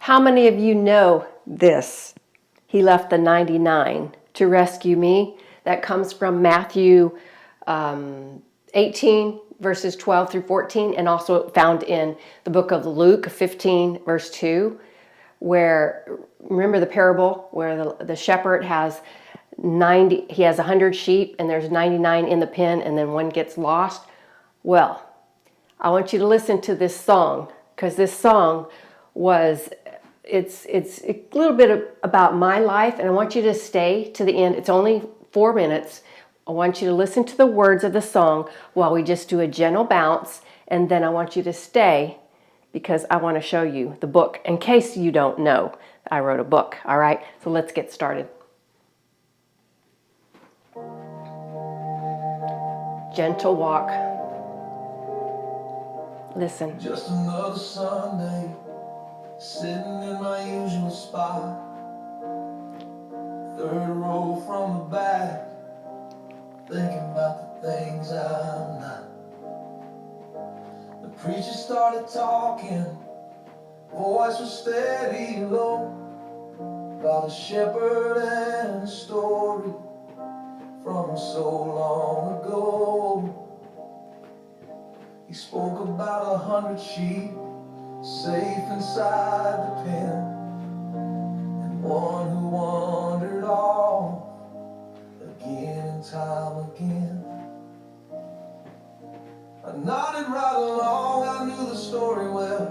How many of you know this? He left the 99 to rescue me. That comes from Matthew 18, verses 12 through 14, and also found in the book of Luke 15, verse 2, where, remember the parable where the shepherd has 90, he has 100 sheep and there's 99 in the pen and then one gets lost? Well, I want you to listen to this song, because this song was, it's a little bit about my life, and I want you to stay to the end. It's only 4 minutes. I want you to listen to the words of the song while we just do a gentle bounce, and then I want you to stay because I want to show you the book in case you don't know I wrote a book. All right, so let's get started. Gentle walk. Listen. Just another Sunday, sitting in my usual spot, third row from the back, thinking about the things I'm not. The preacher started talking, voice was steady low, about a shepherd and a story from so long ago. He spoke about 100 sheep safe inside the pen, and one who wandered off again and time again. I nodded right along, I knew the story well,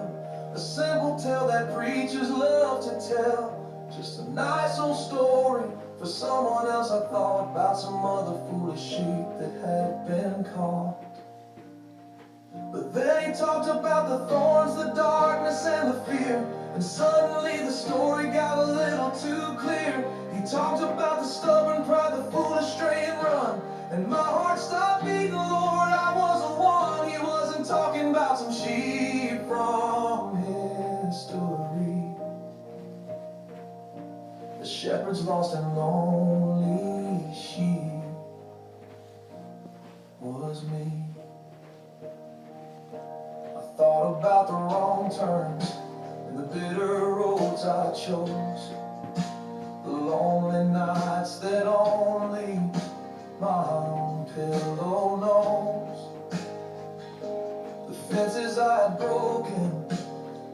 a simple tale that preachers love to tell, just a nice old story for someone else. I thought about some other foolish sheep that had been caught. But then he talked about the thorns, the darkness, and the fear, and suddenly the story got a little too clear. He talked about the stubborn pride, the foolish stray and run, and my heart stopped beating. Lord, I was the one. He wasn't talking about some sheep from history. The shepherd's lost and lonely sheep was me. Thought about the wrong turns and the bitter roads I chose, the lonely nights that only my own pillow knows, the fences I had broken,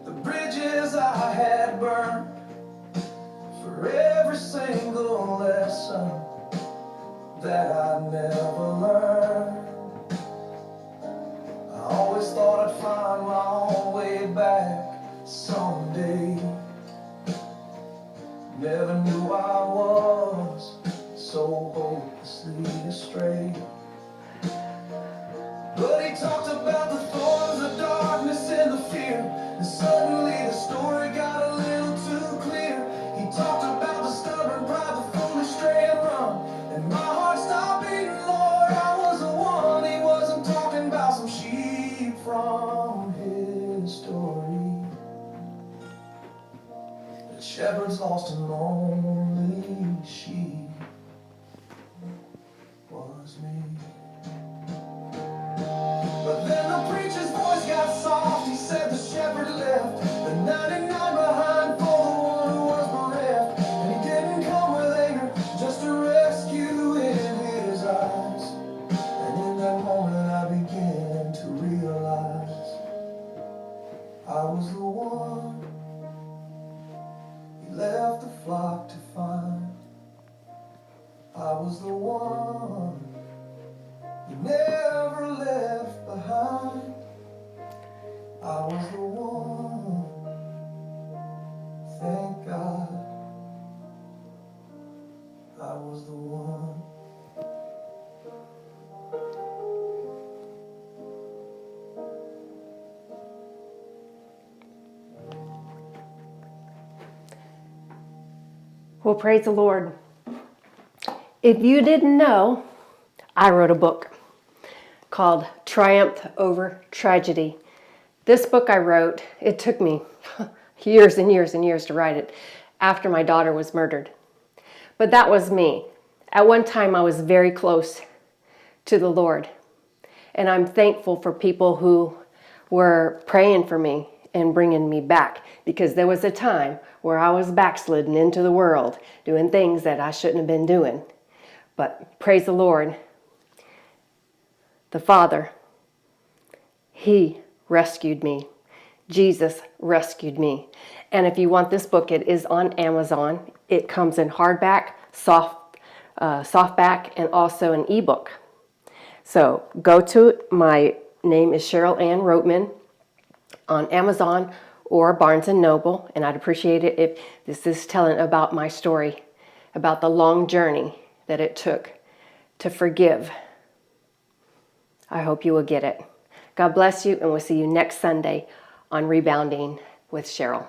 the bridges I had burned, for every single lesson that I never learned. I always thought I'd find my own way back someday. Never knew I was so hopelessly astray. But he talked about the thorns, the darkness, and the fear, and suddenly the story got a little too clear. He talked about the stubborn pride, the foolish stray and run, and my heart stopped beating. Lord, I was the one. He wasn't talking about some sheep from his story. The shepherd's lost and lonely sheep was me. But then the preacher's voice got soft. He said the shepherd left the 99 behind for the one who was bereft, and he didn't come with anger, just a rescue in his eyes. And in that moment I began to realize I was the one he left the flock to find. I was the one he never left behind. I was the one, thank God, I was the one. Well, praise the Lord. If you didn't know, I wrote a book called Triumph Over Tragedy. This book I wrote, it took me years and years and years to write it after my daughter was murdered. But that was me. At one time, I was very close to the Lord. And I'm thankful for people who were praying for me and bringing me back, because there was a time where I was backslidden into the world, doing things that I shouldn't have been doing. But praise the Lord, the Father, He rescued me. Jesus rescued me. And if you want this book, it is on Amazon. It comes in hardback, softback, and also an ebook. So go to it. My name is Cheryl Ann Roteman on Amazon or Barnes & Noble, and I'd appreciate it if this is telling about my story, about the long journey that it took to forgive. I hope you will get it. God bless you, and we'll see you next Sunday on Rebounding with Cheryl.